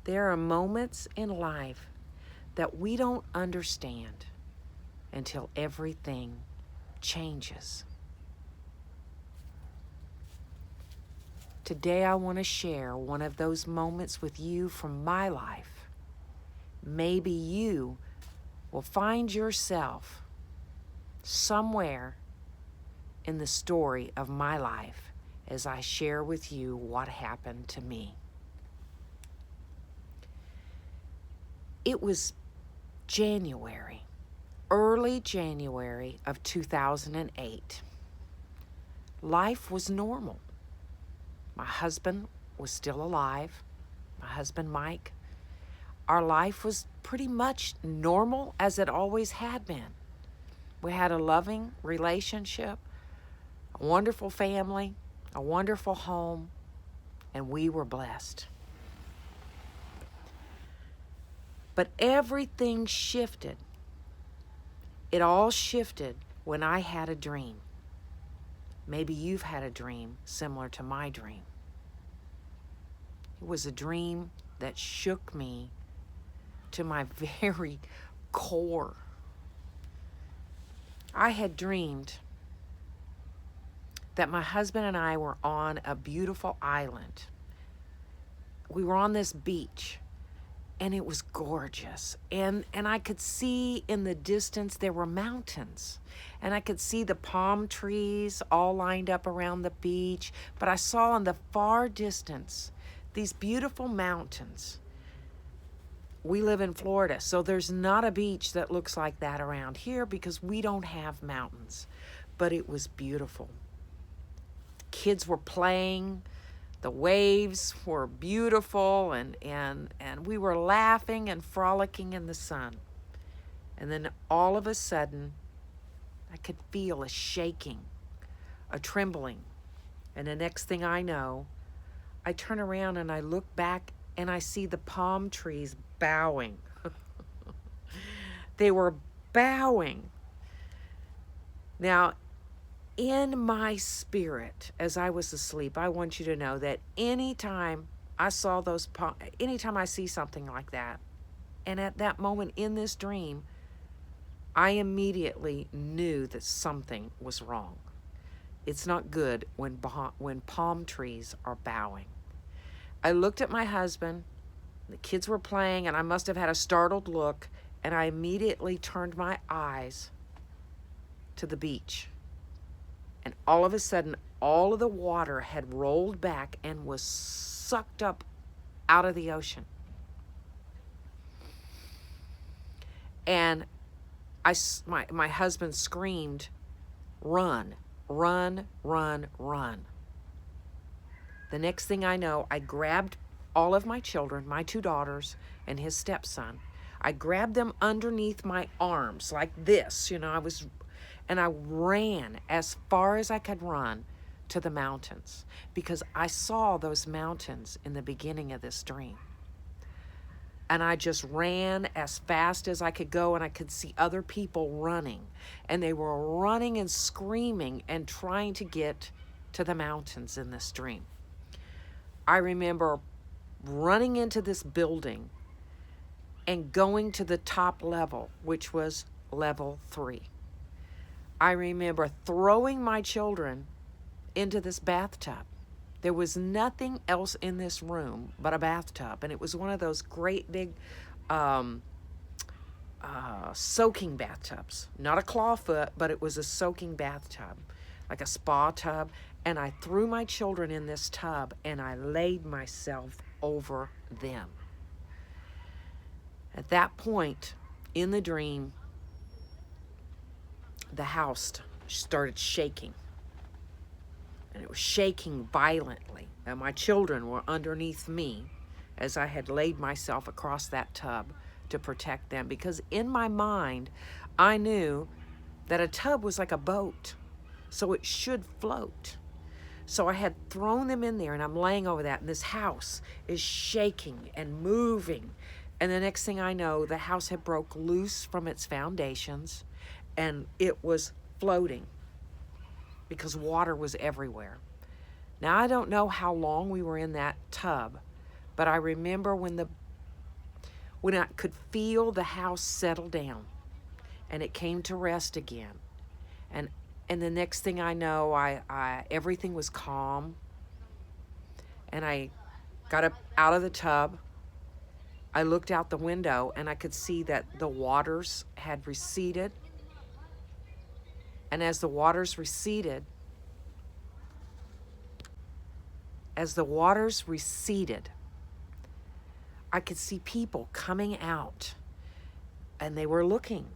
There are moments in life that we don't understand until everything changes. Today, I want to share one of those moments with you from my life. Maybe you will find yourself somewhere in the story of my life as I share with you what happened to me. It was January, early January of 2008. Life was normal. My husband was still alive, my husband Mike. Our life was pretty much normal as it always had been. We had a loving relationship, a wonderful family, a wonderful home, and we were blessed. But everything shifted. It all shifted when I had a dream. Maybe you've had a dream similar to my dream. It was a dream that shook me to my very core. I had dreamed that my husband and I were on a beautiful island. We were on this beach, and it was gorgeous. And I could see in the distance there were mountains. And I could see the palm trees all lined up around the beach. But I saw in the far distance these beautiful mountains. We live in Florida, so there's not a beach that looks like that around here because we don't have mountains. But it was beautiful. Kids were playing. The waves were beautiful, and we were laughing and frolicking in the sun. And then all of a sudden, I could feel a shaking, a trembling. And the next thing I know, I turn around and I look back and I see the palm trees bowing. They were bowing. Now, in my spirit, as I was asleep, I want you to know that anytime I see something like that, and at that moment in this dream, I immediately knew that something was wrong. It's not good when palm trees are bowing. I looked at my husband, the kids were playing, and I must have had a startled look, and I immediately turned my eyes to the beach. And all of a sudden, all of the water had rolled back and was sucked up out of the ocean. And my husband screamed, "Run, run, run, run." The next thing I know, I grabbed all of my children, my two daughters and his stepson. I grabbed them underneath my arms like this, and I ran as far as I could run to the mountains because I saw those mountains in the beginning of this dream. And I just ran as fast as I could go, and I could see other people running. And they were running and screaming and trying to get to the mountains in this dream. I remember running into this building and going to the top level, which was level 3. I remember throwing my children into this bathtub. There was nothing else in this room but a bathtub, and it was one of those great big soaking bathtubs. Not a clawfoot, but it was a soaking bathtub, like a spa tub. And I threw my children in this tub, and I laid myself over them. At that point in the dream, the house started shaking. And it was shaking violently. And my children were underneath me as I had laid myself across that tub to protect them. Because in my mind, I knew that a tub was like a boat, so it should float. So I had thrown them in there, and I'm laying over that, and this house is shaking and moving. And the next thing I know, the house had broke loose from its foundations, and it was floating because water was everywhere. Now, I don't know how long we were in that tub, but I remember when the when I could feel the house settle down and it came to rest again. And and the next thing I know, I everything was calm, and I got up out of the tub. I looked out the window and I could see that the waters had receded. And as the waters receded, I could see people coming out, and they were looking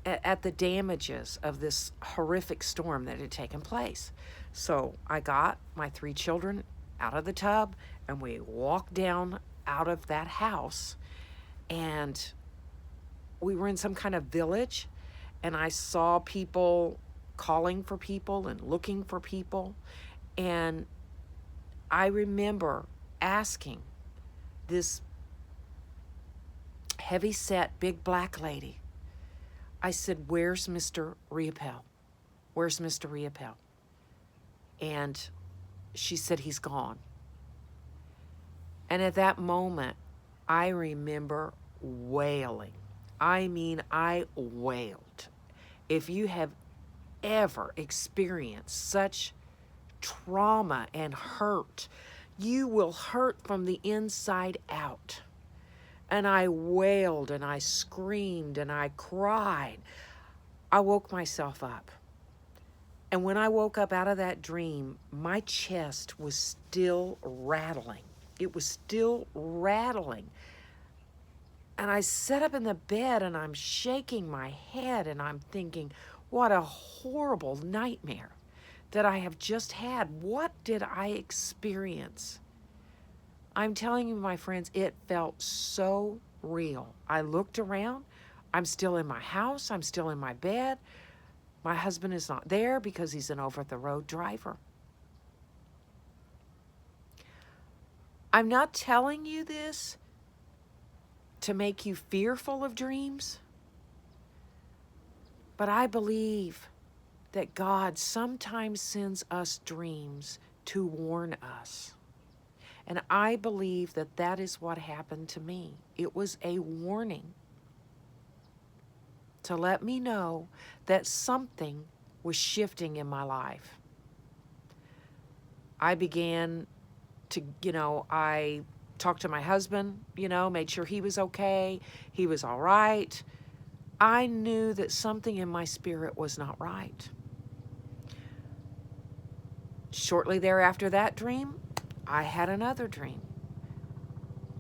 at the damages of this horrific storm that had taken place. So I got my 3 children out of the tub, and we walked down out of that house, and we were in some kind of village, and I saw people calling for people and looking for people. And I remember asking this heavy-set, big black lady, I said, "Where's Mr. Riopel? Where's Mr. Riopel?" And she said, "He's gone." And at that moment, I remember wailing. I mean, I wailed. If you have ever experienced such trauma and hurt, you will hurt from the inside out. And I wailed and I screamed and I cried. I woke myself up. And when I woke up out of that dream, my chest was still rattling. It was still rattling. And I sat up in the bed and I'm shaking my head and I'm thinking, what a horrible nightmare that I have just had. What did I experience? I'm telling you, my friends, it felt so real. I looked around. I'm still in my house. I'm still in my bed. My husband is not there because he's an over-the-road driver. I'm not telling you this to make you fearful of dreams, but I believe that God sometimes sends us dreams to warn us. And I believe that that is what happened to me. It was a warning to let me know that something was shifting in my life. I began to, I talked to my husband, made sure he was okay. He was all right. I knew that something in my spirit was not right. Shortly thereafter that dream, I had another dream.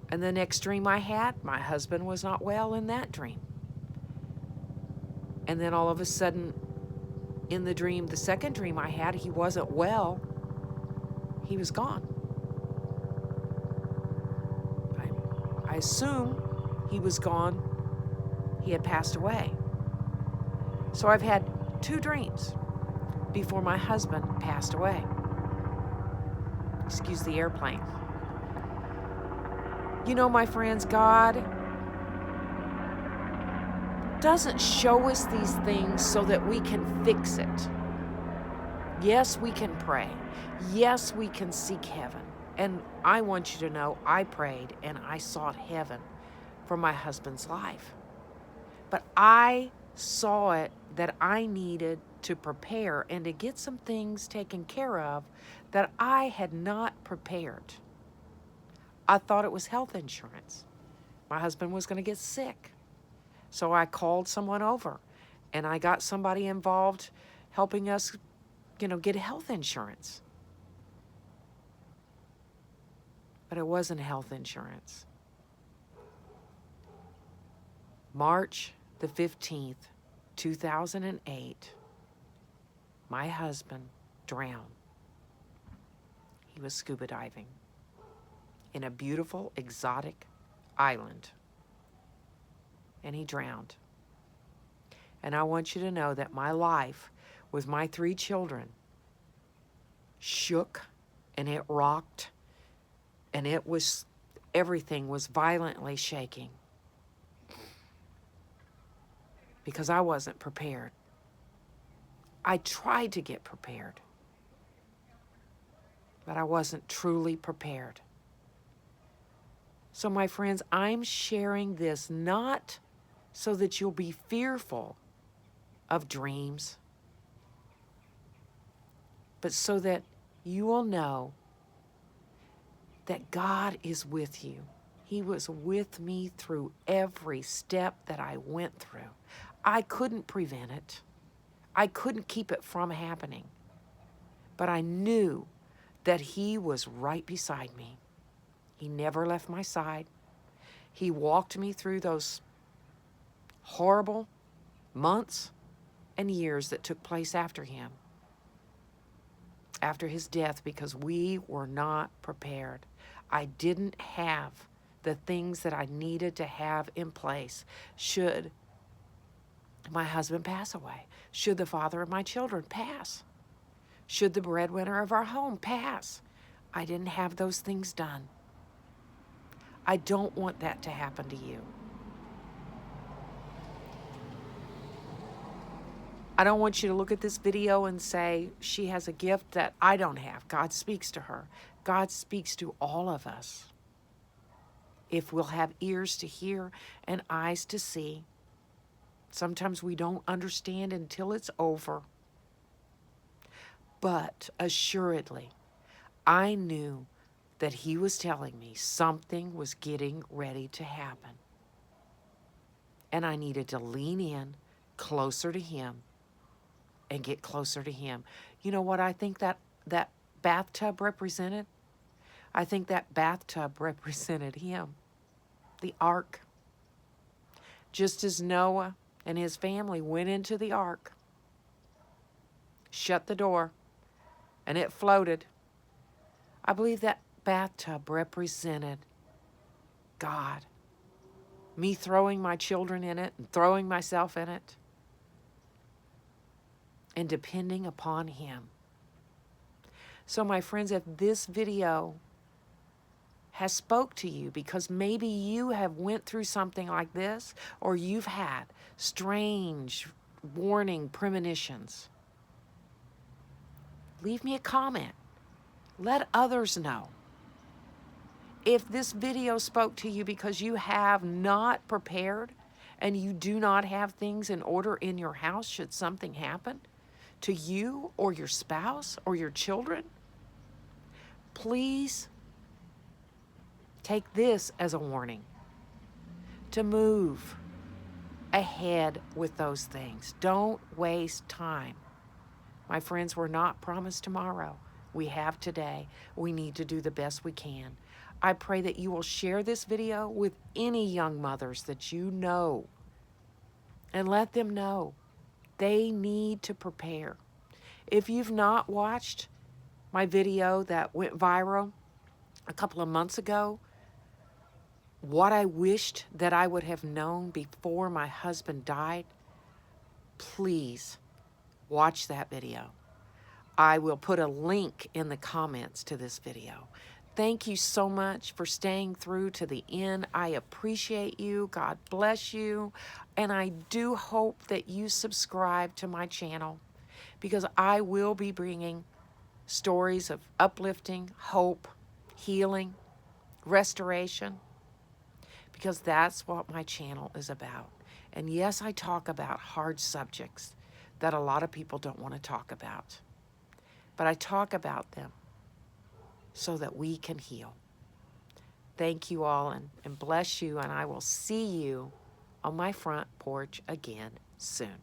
And the next dream I had, my husband was not well in that dream. And then all of a sudden, in the dream, the second dream I had, he wasn't well. He was gone. I assume he was gone. He had passed away. So I've had 2 dreams before my husband passed away. Excuse the airplane. My friends, God doesn't show us these things so that we can fix it. Yes, we can pray. Yes, we can seek heaven. And I want you to know I prayed and I sought heaven for my husband's life. But I saw it that I needed to prepare and to get some things taken care of that I had not prepared. I thought it was health insurance. My husband was going to get sick. So I called someone over and I got somebody involved helping us, get health insurance. But it wasn't health insurance. March the 15th, 2008, my husband drowned. He was scuba diving in a beautiful, exotic island. And he drowned. And I want you to know that my life with my 3 children shook and it rocked and everything was violently shaking because I wasn't prepared. I tried to get prepared, but I wasn't truly prepared. So, my friends, I'm sharing this not so that you'll be fearful of dreams, but so that you will know that God is with you. He was with me through every step that I went through. I couldn't prevent it. I couldn't keep it from happening. But I knew that He was right beside me. He never left my side. He walked me through those horrible months and years that took place after His death, because we were not prepared. I didn't have the things that I needed to have in place should my husband pass away, should the father of my children pass, should the breadwinner of our home pass. I didn't have those things done. I don't want that to happen to you. I don't want you to look at this video and say, she has a gift that I don't have. God speaks to her. God speaks to all of us. If we'll have ears to hear and eyes to see. Sometimes we don't understand until it's over. But assuredly, I knew that He was telling me something was getting ready to happen. And I needed to lean in closer to Him and get closer to Him. You know what I think that bathtub represented? I think that bathtub represented Him, the ark. Just as Noah and his family went into the ark, shut the door, and it floated. I believe that bathtub represented God. Me throwing my children in it and throwing myself in it and depending upon Him. So, my friends, if this video has spoke to you, because maybe you have went through something like this, or you've had strange warning premonitions, leave me a comment. Let others know. If this video spoke to you because you have not prepared and you do not have things in order in your house should something happen to you or your spouse or your children, please take this as a warning to move ahead with those things. Don't waste time. My friends, we're not promised tomorrow. We have today. We need to do the best we can. I pray that you will share this video with any young mothers that you know and let them know they need to prepare. If you've not watched my video that went viral a couple of months ago, what I wished that I would have known before my husband died, please watch that video. I will put a link in the comments to this video. Thank you so much for staying through to the end. I appreciate you. God bless you. And I do hope that you subscribe to my channel, because I will be bringing stories of uplifting, hope, healing, restoration, because that's what my channel is about. And yes, I talk about hard subjects that a lot of people don't want to talk about. But I talk about them so that we can heal. Thank you all, and bless you, and I will see you on my front porch again soon.